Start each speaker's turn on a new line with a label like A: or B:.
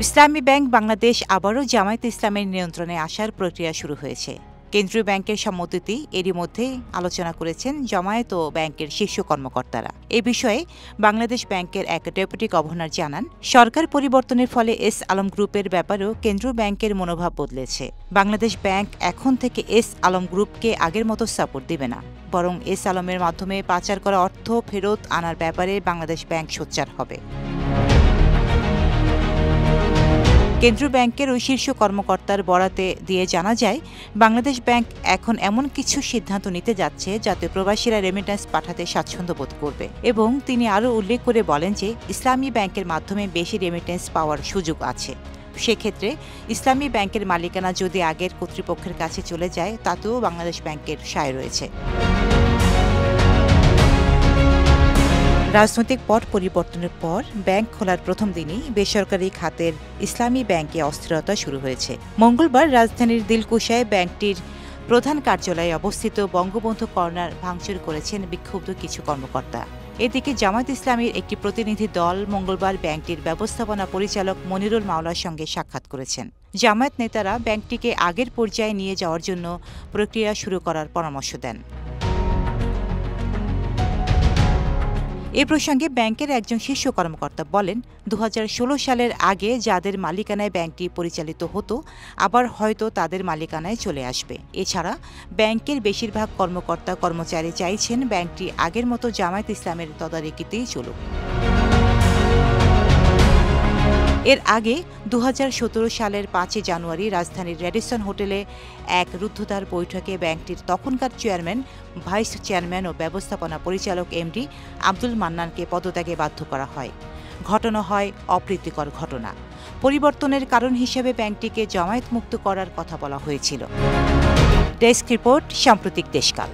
A: ইসলামী bank Bangladesh আবারও জামায়াতে ইসলামের নিয়ন্ত্রণে আসার প্রক্রিয়া শুরু হয়েছে। কেন্দ্রীয় ব্যাংকের সম্মতিতে এরই মধ্যে আলোচনা করেছেন জামায়াত ও ব্যাংকের শীর্ষ কর্মকর্তারা। এ বিষয়ে বাংলাদেশ ব্যাংকের এক ডেপুটি গভর্নর জানান, সরকার পরিবর্তনের ফলে এস আলম গ্রুপের ব্যাপারেও কেন্দ্রীয় ব্যাংকের মনোভাব বদলেছে। বাংলাদেশ ব্যাংক এখন থেকে এস আলম গ্রুপকে আগের মতো সাপোর্ট দেবে না, বরং এস আলমের মাধ্যমে পাচার করা অর্থ ফেরত আনার ব্যাপারে বাংলাদেশ ব্যাংক সোচ্চার হবে। কেন্দ্রীয় ব্যাংকের ওই শীর্ষ কর্মকর্তার বরাতে দিয়ে জানা যায়, বাংলাদেশ ব্যাংক এখন এমন কিছু সিদ্ধান্ত নিতে যাচ্ছে যাতে প্রবাসীরা রেমিট্যান্স পাঠাতে স্বাচ্ছন্দ্য বোধ করবে। এবং তিনি আরও উল্লেখ করে বলেন যে ইসলামী ব্যাংকের মাধ্যমে বেশি রেমিট্যান্স পাওয়ার সুযোগ আছে। সেক্ষেত্রে ইসলামী ব্যাংকের মালিকানা যদি আগের কর্তৃপক্ষের কাছে চলে যায়, তাতেও বাংলাদেশ ব্যাংকের সায় রয়েছে। রাজনৈতিক পট পরিবর্তনের পর ব্যাংক খোলার প্রথম দিনই বেসরকারি খাতের ইসলামী ব্যাংকে অস্থিরতা শুরু হয়েছে। মঙ্গলবার রাজধানীর দিলকুশায় ব্যাংকটির প্রধান কার্যালয়ে অবস্থিত বঙ্গবন্ধু কর্নার ভাঙচুর করেছেন বিক্ষুব্ধ কিছু কর্মকর্তা। এদিকে জামায়াত ইসলামীর একটি প্রতিনিধি দল মঙ্গলবার ব্যাংকটির ব্যবস্থাপনা পরিচালক মনিরুল মাওলার সঙ্গে সাক্ষাৎ করেছেন। জামায়াত নেতারা ব্যাংকটিকে আগের পর্যায়ে নিয়ে যাওয়ার জন্য প্রক্রিয়া শুরু করার পরামর্শ দেন। এ প্রসঙ্গে ব্যাংকের একজন শীর্ষ কর্মকর্তা বলেন, 2016 সালের আগে যাদের মালিকানায় ব্যাংকটি পরিচালিত হতো আবার হয়তো তাদের মালিকানায় চলে আসবে। এছাড়া ব্যাংকের বেশিরভাগ কর্মকর্তা কর্মচারী চাইছেন ব্যাংকটি আগের মতো জামায়াত ইসলামের তদারকিতেই চলুক। এর আগে 2017 সালের 5 জানুয়ারি রাজধানীর রেডিসন হোটেলে এক রুদ্ধদ্বার বৈঠকে ব্যাংকটির তখনকার চেয়ারম্যান, ভাইস চেয়ারম্যান ও ব্যবস্থাপনা পরিচালক এমডি আব্দুল মান্নানকে পদত্যাগে বাধ্য করা হয়। ঘটনা হয় অপ্রীতিকর ঘটনা। পরিবর্তনের কারণ হিসেবে ব্যাংকটিকে জামায়াত মুক্ত করার কথা বলা হয়েছিল। ডেস্ক রিপোর্ট, সাম্প্রতিক দেশকাল।